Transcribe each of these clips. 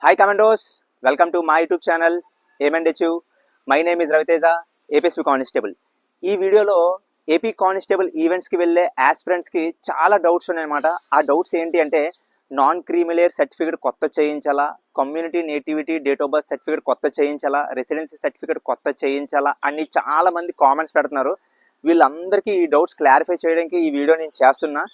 Hi Commandos, welcome to my YouTube channel AMNHU. My name is Raviteja, APSP constable. ఈ వీడియోలో AP constable ఈవెంట్స్కి వెళ్ళే ఆస్పిరెంట్స్కి చాలా doubts ఉన్నాయన్నమాట. ఆ డౌట్స్ ఏంటి అంటే నాన్ క్రీమిలేయర్ సర్టిఫికేట్ కొత్త చేయించాలా, community nativity date of birth certificate కొత్త చేయించాలా, రెసిడెన్సీ సర్టిఫికేట్ కొత్త చేయించాలా అని చాలామంది కామెంట్స్ పెడుతున్నారు. వీళ్ళందరికీ ఈ డౌట్స్ క్లారిఫై చేయడానికి ఈ వీడియో నేను చేస్తున్నా.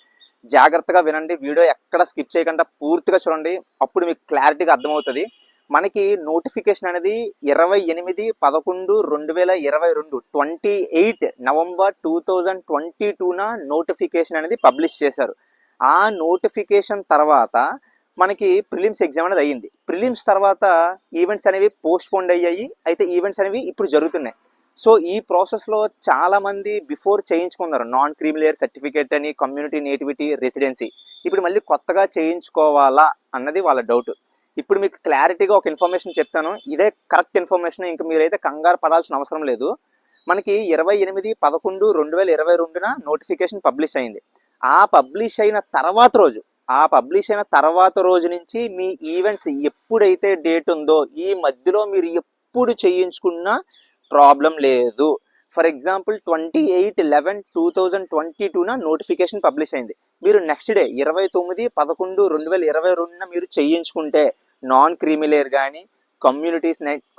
జాగ్రత్తగా వినండి, వీడియో ఎక్కడ స్కిప్ చేయకుండా పూర్తిగా చూడండి, అప్పుడు మీకు క్లారిటీగా అర్థమవుతుంది. మనకి నోటిఫికేషన్ అనేది 28/11/2022 28 నవంబర్ 2022న నోటిఫికేషన్ అనేది పబ్లిష్ చేశారు. ఆ నోటిఫికేషన్ తర్వాత మనకి ప్రిలిమ్స్ ఎగ్జామ్ అనేది అయ్యింది. ప్రిలిమ్స్ తర్వాత ఈవెంట్స్ అనేవి పోస్ట్ పోన్ అయ్యాయి, అయితే ఈవెంట్స్ అనేవి ఇప్పుడు జరుగుతున్నాయి. సో ఈ ప్రాసెస్లో చాలామంది బిఫోర్ చేయించుకున్నారు నాన్ క్రీమిలేయర్ సర్టిఫికేట్ అని, కమ్యూనిటీ నేటివిటీ, రెసిడెన్సీ. ఇప్పుడు మళ్ళీ కొత్తగా చేయించుకోవాలా అన్నది వాళ్ళ డౌట్. ఇప్పుడు మీకు క్లారిటీగా ఒక ఇన్ఫర్మేషన్ చెప్తాను, ఇదే కరెక్ట్ ఇన్ఫర్మేషన్, ఇంకా మీరైతే కంగారు పడాల్సిన అవసరం లేదు. మనకి 28/11/2022న నోటిఫికేషన్ పబ్లిష్ అయింది. ఆ పబ్లిష్ అయిన తర్వాత రోజు నుంచి మీ ఈవెంట్స్ ఎప్పుడైతే డేట్ ఉందో ఈ మధ్యలో మీరు ఎప్పుడు చేయించుకున్నా ప్రాబ్లం లేదు. ఫర్ ఎగ్జాంపుల్ 28/11/2022న నోటిఫికేషన్ పబ్లిష్ అయింది. మీరు నెక్స్ట్ డే 29/11/2022న మీరు చేయించుకుంటే నాన్ క్రీమిలేయర్ కానీ,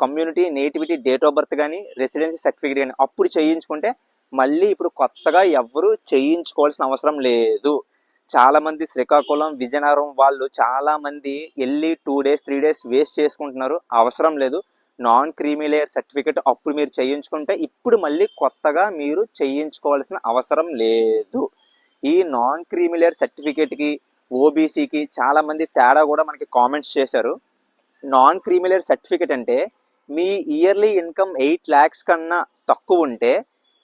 community nativity date of birth కానీ, రెసిడెన్సీ సర్టిఫికేట్ కానీ అప్పుడు చేయించుకుంటే మళ్ళీ ఇప్పుడు కొత్తగా ఎవ్వరూ చేయించుకోవాల్సిన అవసరం లేదు. చాలామంది శ్రీకాకుళం, విజయనగరం వాళ్ళు చాలామంది వెళ్ళి 2 days 3 days వేస్ట్ చేసుకుంటున్నారు. అవసరం లేదు. నాన్ క్రీమిలేయర్ సర్టిఫికేట్ అప్పుడు మీరు చేయించుకుంటే ఇప్పుడు మళ్ళీ కొత్తగా మీరు చేయించుకోవాల్సిన అవసరం లేదు. ఈ నాన్ క్రీమిలేయర్ సర్టిఫికేట్కి, ఓబీసీకి చాలామంది తేడా కూడా మనకి కామెంట్స్ చేశారు. నాన్ క్రీమిలేయర్ సర్టిఫికేట్ అంటే మీ ఇయర్లీ ఇన్కమ్ 8 lakhs కన్నా తక్కువ ఉంటే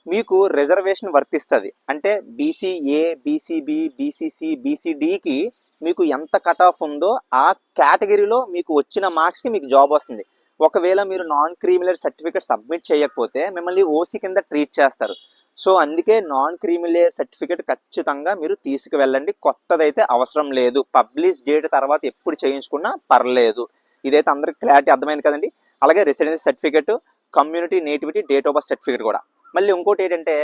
మీకు రిజర్వేషన్ వర్తిస్తుంది. అంటే బీసీఏ, బీసీబీ, బీసీసీ, బీసీడీకి మీకు ఎంత కట్ ఆఫ్ ఉందో ఆ కేటగిరీలో మీకు వచ్చిన మార్క్స్కి మీకు జాబ్ వస్తుంది. ఒకవేళ మీరు నాన్ క్రీమిలేయర్ సర్టిఫికేట్ సబ్మిట్ చేయకపోతే మిమ్మల్ని ఓసీ కింద ట్రీట్ చేస్తారు. సో అందుకే నాన్ క్రీమిలేయర్ సర్టిఫికేట్ ఖచ్చితంగా మీరు తీసుకువెళ్ళండి. కొత్తదైతే అవసరం లేదు. పబ్లిష్ డేట్ తర్వాత ఎప్పుడు చేయించుకున్నా పర్లేదు. ఇదైతే అందరికి క్లారిటీ అర్థమైంది కదండి. అలాగే residency certificate, community nativity date of birth certificate కూడా. మళ్ళీ ఇంకోటి ఏంటంటే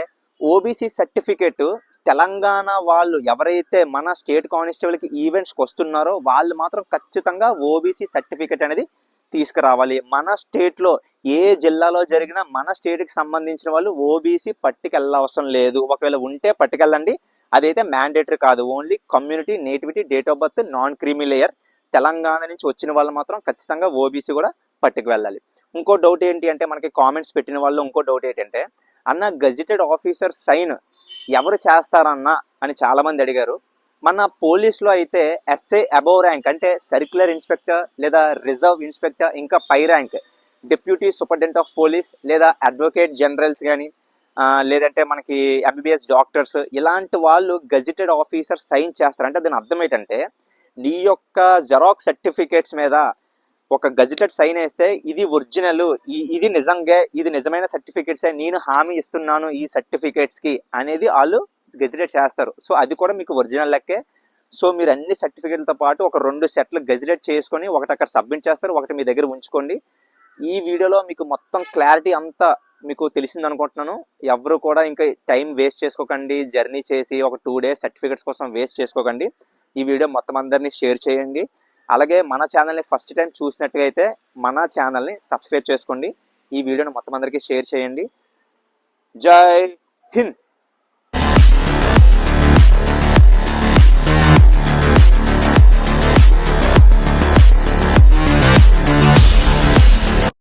ఓబీసీ సర్టిఫికేట్ తెలంగాణ వాళ్ళు ఎవరైతే మన స్టేట్ కానిస్టేబుల్కి ఈవెంట్స్కి వస్తున్నారో వాళ్ళు మాత్రం ఖచ్చితంగా ఓబీసీ సర్టిఫికేట్ అనేది తీసుకురావాలి. మన స్టేట్లో ఏ జిల్లాలో జరిగినా మన స్టేట్కి సంబంధించిన వాళ్ళు ఓబీసీ పట్టుకెళ్ళవసరం లేదు. ఒకవేళ ఉంటే పట్టుకెళ్ళండి, అదైతే మ్యాండేటరీ కాదు. Only community nativity date of birth non creamy layer Telangana నుంచి వచ్చిన వాళ్ళు మాత్రం ఖచ్చితంగా ఓబీసీ కూడా పట్టుకు వెళ్ళాలి. ఇంకో డౌట్ ఏంటి అంటే మనకి కామెంట్స్ పెట్టిన వాళ్ళు ఇంకో డౌట్ ఏంటంటే అన్న గెజిటెడ్ ఆఫీసర్ సైన్ ఎవరు చేస్తారన్నా అని చాలామంది అడిగారు. మన పోలీస్లో అయితే ఎస్ఐ అబోవ్ ర్యాంక్ అంటే సర్క్యులర్ ఇన్స్పెక్టర్ లేదా రిజర్వ్ ఇన్స్పెక్టర్, ఇంకా పై rank deputy superintendent of police లేదా అడ్వకేట్ జనరల్స్ కానీ, లేదంటే మనకి ఎంబీబీఎస్ డాక్టర్స్, ఇలాంటి వాళ్ళు గెజిటెడ్ ఆఫీసర్ సైన్ చేస్తారు. అంటే దాని అర్థం ఏంటంటే నీ యొక్క జెరాక్స్ సర్టిఫికేట్స్ మీద ఒక గెజిటెడ్ సైన్ వేస్తే ఇది ఒరిజినల్, ఇది నిజమైన సర్టిఫికేట్సే, నేను హామీ ఇస్తున్నాను ఈ సర్టిఫికేట్స్కి అనేది వాళ్ళు గెజిటెడ్ చేస్తారు. సో అది కూడా మీకు ఒరిజినల్ లెక్కే. సో మీరు అన్ని సర్టిఫికేట్లతో పాటు ఒక 2 సెట్లు గెజిటెడ్ చేసుకొని ఒకటి అక్కడ సబ్మిట్ చేస్తారు, ఒకటి మీ దగ్గర ఉంచుకోండి. ఈ వీడియోలో మీకు మొత్తం క్లారిటీ అంతా మీకు తెలిసింది అనుకుంటున్నాను. ఎవరు కూడా ఇంకా టైం వేస్ట్ చేసుకోకండి, జర్నీ చేసి ఒక 2 days సర్టిఫికేట్స్ కోసం వేస్ట్ చేసుకోకండి. ఈ వీడియో మొత్తం అందరినీ షేర్ చేయండి. అలాగే మన ఛానల్ని ఫస్ట్ టైం చూసినట్టుగా అయితే మన ఛానల్ని సబ్స్క్రైబ్ చేసుకోండి. ఈ వీడియోని మొత్తం అందరికీ షేర్ చేయండి. జై హింద్.